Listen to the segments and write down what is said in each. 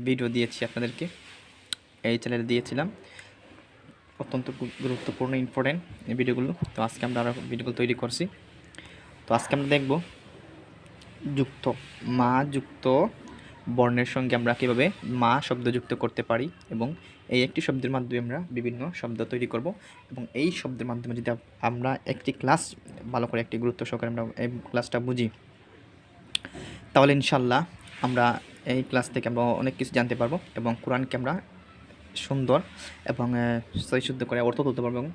Video দিয়েছি আপনাদেরকে, এই চ্যানেলে দিয়েছিলাম অত্যন্ত গুরুত্বপূর্ণ ইম্পর্টেন্ট এই ভিডিওগুলো। তো আজকে আমরা আরও ভিডিওগুলো তৈরি করছি। তো আজকে আমরা দেখব যুক্ত, মা যুক্ত বর্ণের সঙ্গে আমরা কীভাবে মা শব্দ যুক্ত করতে পারি, এবং এই একটি শব্দের মাধ্যমে আমরা বিভিন্ন শব্দ তৈরি করব। এবং এই শব্দের মাধ্যমে যদি আমরা একটি ক্লাস ভালো করে একটি গুরুত্ব সহকারে আমরা এই ক্লাসটা বুঝি, তাহলে ইনশাল্লাহ আমরা এই ক্লাস থেকে আমরা অনেক কিছু জানতে পারবো এবং কোরআনকে আমরা সুন্দর এবং সহিশুদ্ধ করে অর্থ তুলতে পারবো এবং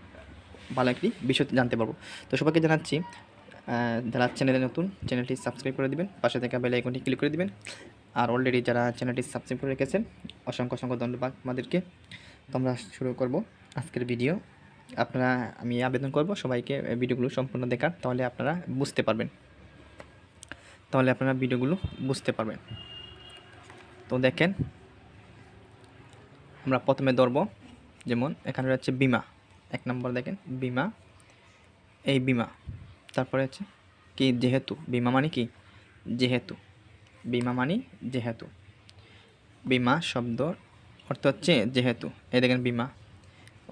ভালো একটি বিষয় জানতে পারবো। তো সবাইকে জানাচ্ছি, যারা চ্যানেলে নতুন, চ্যানেলটি সাবস্ক্রাইব করে দিবেন, পাশে থেকে বেল আইকনটি ক্লিক করে দিবেন। আর অলরেডি যারা চ্যানেলটি সাবস্ক্রাইব করে রেখেছেন অসংখ্য অসংখ্য ধন্যবাদ আমাদেরকে। তো আমরা শুরু করব আজকের ভিডিও। আমি আবেদন করব সবাইকে ভিডিওগুলো সম্পূর্ণ দেখার, তাহলে আপনারা বুঝতে পারবেন, তো দেখেন, আমরা প্রথমে ধরব, যেমন এখানে রয়েছে বিমা, 1 নম্বর দেখেন বিমা, এই বিমা। তারপরে হচ্ছে কি যেহেতু, বিমা মানে কি যেহেতু, বিমা মানে যেহেতু, বিমা শব্দ অর্থ হচ্ছে যেহেতু। এই দেখেন বিমা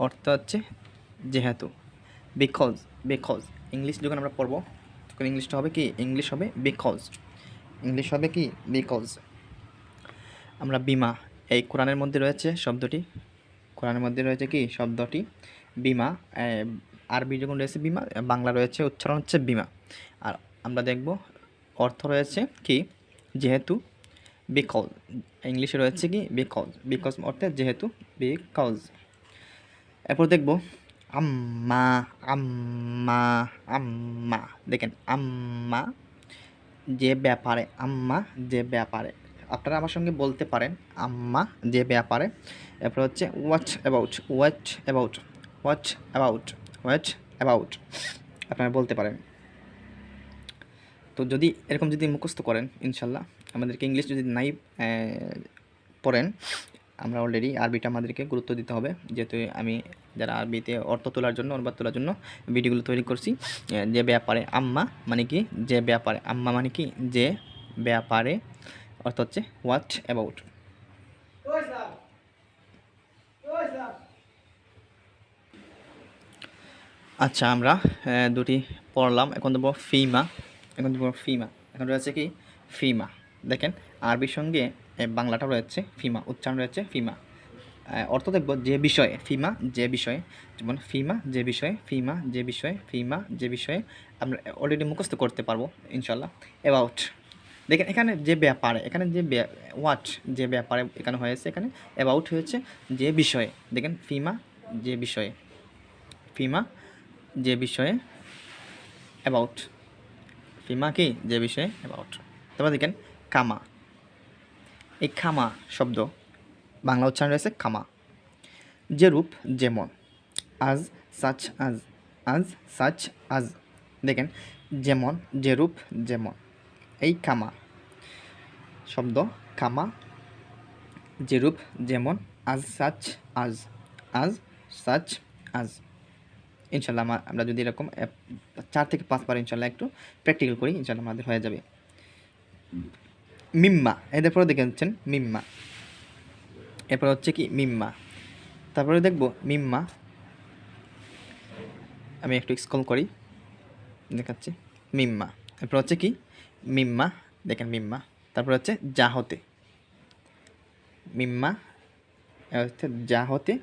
অর্থ হচ্ছে যেহেতু। বিকজ, ইংলিশ যখন আমরা পড়বো তখন ইংলিশটা হবে কি, ইংলিশ হবে বিকজ। আমরা বিমা, এই কোরআনের মধ্যে রয়েছে শব্দটি, কি শব্দটি বিমা। আরবি যখন রয়েছে বিমা, বাংলা রয়েছে উচ্চারণ হচ্ছে বিমা। আর আমরা দেখব অর্থ রয়েছে কি যেহেতু, বিকজ। ইংলিশে রয়েছে কি বিকজ অর্থে যেহেতু, বিকজ। এরপর দেখব আম্মা, দেখেন আম্মা যে ব্যাপারে, আপনারা আমার সঙ্গে বলতে পারেন আম্মা যে ব্যাপারে। এরপর হচ্ছে হোয়াট অ্যাবাউট, আপনারা বলতে পারেন। তো যদি এরকম যদি মুখস্থ করেন ইনশাল্লাহ, আমাদেরকে ইংলিশ যদি নাই পড়েন, আমরা অলরেডি আরবিটা আমাদেরকে গুরুত্ব দিতে হবে, যেহেতু আমি যারা আরবিতে অর্থ তোলার জন্য, অনুবাদ তোলার জন্য ভিডিওগুলো তৈরি করছি। যে ব্যাপারে, আম্মা মানে কি যে ব্যাপারে, আম্মা মানে কি যে ব্যাপারে, অর্থ হচ্ছে হোয়াট অ্যাবাউট। আচ্ছা, আমরা দুটি পড়লাম, এখন দেবো ফিমা। এখন রয়েছে কি ফিমা। দেখেন আরবির সঙ্গে বাংলাটা রয়েছে ফিমা, উচ্চারণ রয়েছে ফিমা। অর্থ দেখব যে বিষয়ে, ফিমা যে বিষয়ে, যেমন ফিমা যে বিষয়ে আমরা অলরেডি মুখস্থ করতে পারবো ইনশাল্লাহ। অ্যাবাউট, দেখেন এখানে যে ব্যাপারে, এখানে যে হোয়াট যে ব্যাপারে এখানে হয়েছে, এখানে অ্যাবাউট হয়েছে যে বিষয়ে। দেখেন ফিমা যে বিষয়ে, অ্যাবাউট, ফিমা কি যে বিষয়ে, অ্যাবাউট। তারপর দেখেন কামা, এই খামা শব্দ বাংলা উচ্চারণ রয়েছে খামা। যেরূপ যেমন, আজ সাচ আজ, দেখেন যেমন, যেরূপ যেমন, এই খামা শব্দ, খামা যেরূপ যেমন, আজ সাচ আজ। ইনশাল্লাহ আমরা যদি এরকম 4 থেকে 5 বার ইনশাল্লাহ একটু প্র্যাকটিক্যাল করি, ইনশাল্লাহ আমাদের হয়ে যাবে। মিম্মা, এদের পরে দেখে যাচ্ছেন মিম্মা, এরপর হচ্ছে কি মিম্মা। তারপরে দেখব মিম্মা, আমি একটু স্ক্রল করি দেখাচ্ছি। মিম্মা, এরপর হচ্ছে কি মিম্মা, দেখেন মিম্মা। তারপর হচ্ছে যা হতে, মিম্মা হচ্ছে যা হতে,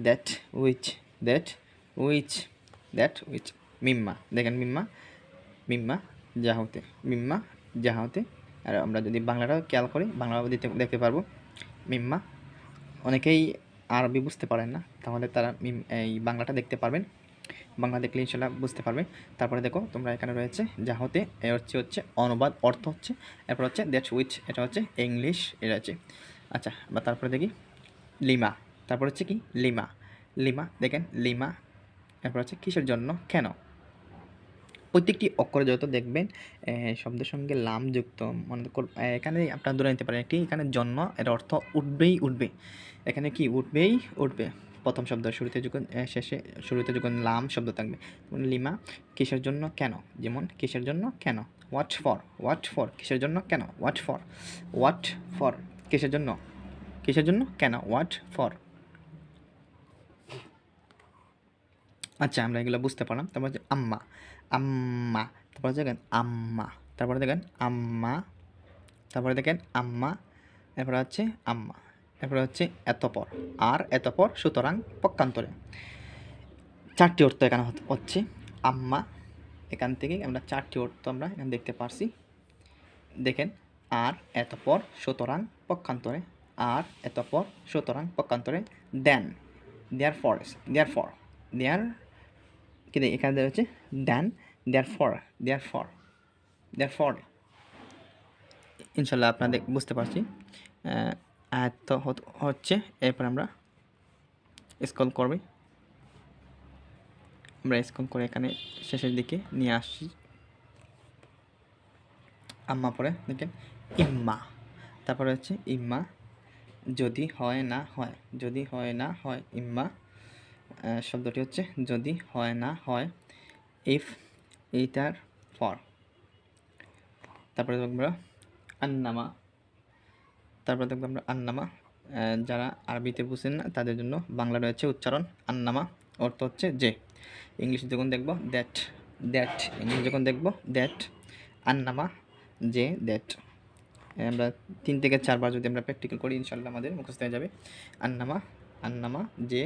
দ্যাট উইচ, মিম্মা, দেখেন মিম্মা যা হতে। আর আমরা যদি বাংলাটা খেয়াল করি, বাংলা দেখতে পারবো মিম্মা। অনেকেই আরবি বুঝতে পারেন না, তাহলে তারা এই বাংলাটা দেখতে পারবেন, বাংলা দেখলে ইনশাল্লাহ বুঝতে পারবে। তারপরে দেখো তোমরা এখানে রয়েছে যা হতে, এ হচ্ছে অনুবাদ, অর্থ হচ্ছে। এরপর হচ্ছে দ্যাটস উইচ, এটা হচ্ছে ইংলিশ, এটা হচ্ছে। আচ্ছা, বা তারপরে দেখি লিমা, তারপর হচ্ছে কি লিমা, দেখেন লিমা। এরপর হচ্ছে কিসের জন্য, কেন। প্রত্যেকটি অক্ষরে যত দেখবেন শব্দের সঙ্গে লাম যুক্ত, মনে এখানে আপনারা ধরে নিতে পারেন একটি, এখানে জন্য এর অর্থ উঠবে, এখানে কি উঠবে প্রথম শব্দ শুরুতে, যখন শুরুতে যখন লাম শব্দ থাকবে, লিমা কিসের জন্য, কেন। যেমন কিসের জন্য, কেন। হোয়াট ফর কিসের জন্য, কেন। হোয়াট ফর কিসের জন্য, কিসের জন্য? কেন? What for. আচ্ছা, আমরা এগুলো বুঝতে পারলাম। তারপর হচ্ছে আম্মা, আম্মা, তারপর দেখেন আম্মা, তারপরে দেখেন আম্মা, তারপরে দেখেন আম্মা, এরপরে হচ্ছে আম্মা, এরপরে হচ্ছে এতপর, আর এতপর, সুতরাং, পক্ষান্তরে। 4টি অর্থ এখানে হচ্ছে আম্মা। এখান থেকে আমরা 4টি অর্থ আমরা এখানে দেখতে পারছি। দেখেন, আর এতপর, সুতরাং, পক্ষান্তরে, আর এতপর, সুতরাং, পক্ষান্তরে, দেন, দেয়ার ফর, দেয়ার ফর, দেয়ার কি এখানে দেওয়া হচ্ছে দেন, therefore, therefore, therefore. ইনশাল্লাহ আপনাদের বুঝতে পারছি। আয়াত তো হচ্ছে, এরপর আমরা স্ক্রল করবি, আমরা স্ক্রল করে এখানে শেষের দিকে নিয়ে আসছি। আম্মা পরে দেখেন ইম্মা, তারপরে হচ্ছে ইম্মা, যদি হয় না হয়, যদি হয় না হয়, ইম্মা শব্দটি হচ্ছে যদি হয় না হয়, ইফ, এইটার ফর। তারপরে দেখবো আমরা আন্নামা, তারপরে দেখবো আমরা আন্নামা। যারা আরবিতে বুঝেন না তাদের জন্য বাংলা রয়েছে উচ্চারণ। আন্নামা অর্থ হচ্ছে যে। ইংলিশে যখন দেখব দ্যাট, দ্যাট, ইংলিশে যখন দেখব দ্যাট, আন্নামা যে, দ্যাট। আমরা 3 থেকে 4 বার যদি আমরা প্র্যাকটিক্যাল করি ইনশাল্লাহ আমাদের মুখস্থ হয়ে যাবে। আন্নামা, আন্নামা যে,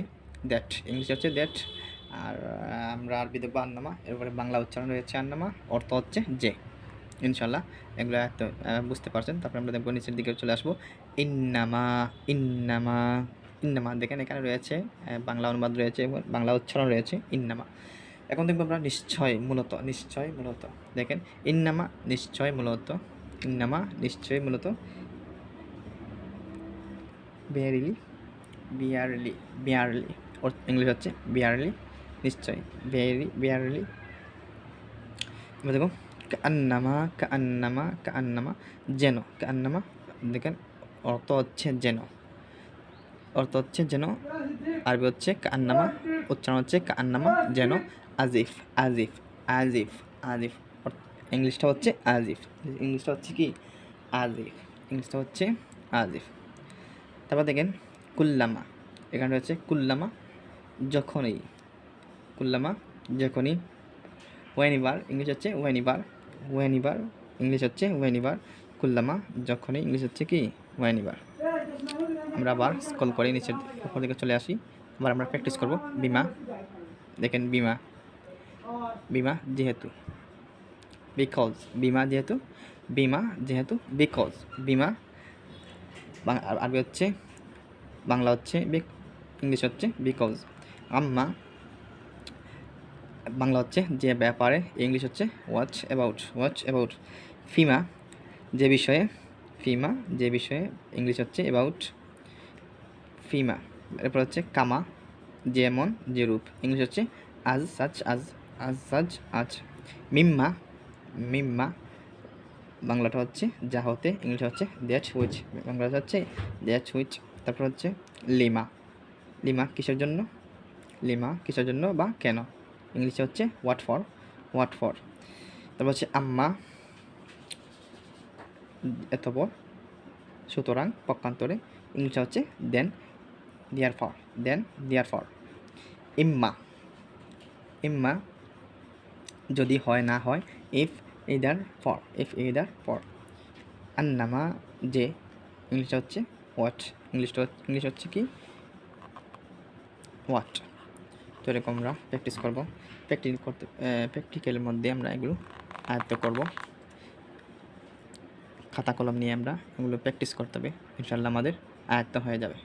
দ্যাট, ইংলিশে হচ্ছে দ্যাট, আর আমরা আরবি দেখবো আন্নামা। এরপরে বাংলা উচ্চারণ রয়েছে আন্নামা, অর্থ হচ্ছে যে। ইনশাল্লাহ এগুলো তো বুঝতে পারছেন। তারপরে আমরা দেখবো নিচের দিকে চলে আসবো ইন্নামা, ইন্নামা, ইন্নামা। দেখেন এখানে রয়েছে বাংলা অনুবাদ রয়েছে এবং বাংলা উচ্চারণ রয়েছে ইন্নামা। এখন দেখবো আমরা নিশ্চয়, মূলত, নিশ্চয়, মূলত। দেখেন ইন্নামা, নিশ্চয়, মূলত, ইন্নামা, নিশ্চয়, মূলত, বিয়ারলি, বিয়ারলি, বিয়ারলি, ইংলিশ হচ্ছে বিয়ারলি, নিশ্চয়, বিয়ারলি, বিয়ারলি। আমরা দেখো কান্নামা, কান্নামা, কান্নামা, যেন, কান্নামা। দেখেন অর্থ হচ্ছে যেন, অর্থ হচ্ছে যেন, আরবি হচ্ছে কান্নামা, উচ্চারণ হচ্ছে কান্নামা, যেন, আজিফ, আজিফ, আজিফ, আজিফ। ইংলিশটা হচ্ছে আজিফ, ইংলিশটা হচ্ছে কি? আজিফ, ইংলিশটা হচ্ছে আজিফ। তারপর দেখেন কুল্লামা, এখানে রয়েছে কুল্লামা, যখনই, কুল্লামা, যখনই, ওয়েনিবার, ইংলিশ হচ্ছে ওয়েনিবার, ওয়েনিবার, ইংলিশ হচ্ছে ওয়েনিবার, কুল্লামা, যখনই, ইংলিশ হচ্ছে কি? ওয়েনিবার। আমরা আবার স্ক্রল করে নিচের উপর দিকে চলে আসি, আবার আমরা প্র্যাকটিস করব। বিমা, দেখেন বিমা, বিমা যেহেতু, বিকজ, বিমা যেহেতু, বিমা যেহেতু, বিকজ, বিমা, আরবি হচ্ছে, বাংলা হচ্ছে, ইংলিশ হচ্ছে বিকজ। আম্মা, বাংলা হচ্ছে যে ব্যাপারে, ইংলিশ হচ্ছে হোয়াট অ্যাবাউট, হোয়াট অ্যাবাউট। ফিমা, যে বিষয়ে, ফিমা, যে বিষয়ে, ইংলিশ হচ্ছে অ্যাবাউট, ফিমা। এরপর হচ্ছে কামা, যেমন, যেরূপ, ইংলিশ হচ্ছে আজ সাচ, আজ, আজ সাজ, আজ। মিম্মা, মিম্মা, বাংলাটা হচ্ছে যা হতে, ইংলিশ হচ্ছে দ্যাট হুইচ, বাংলাটা হচ্ছে দ্যাট হুইচ। তারপর হচ্ছে লিমা, লিমা কিসের জন্য, লিমা কিসের জন্য বা কেন, ইংলিশে হচ্ছে হোয়াট ফর, হোয়াট ফর। তারপর হচ্ছে আম্মা, এতপর, সুতরাং, পক্ষান্তরে, ইংলিশে হচ্ছে দেন, there for, then, there for. ইম্মা, ইম্মা, যদি হয় না হয়, if either for, if either for. আন্নামা, যে, ইংলিশটা হচ্ছে হোয়াট, ইংলিশ হচ্ছে কি? হোয়াট। তো এরকম আমরা প্র্যাকটিস করবো, প্র্যাকটিক্যালের মধ্যে আমরা এগুলো আয়ত্ত করব। খাতা কলম নিয়ে আমরা এগুলো প্র্যাকটিস করতে হবে, ইনশাল্লাহ আমাদের আয়ত্ত হয়ে যাবে।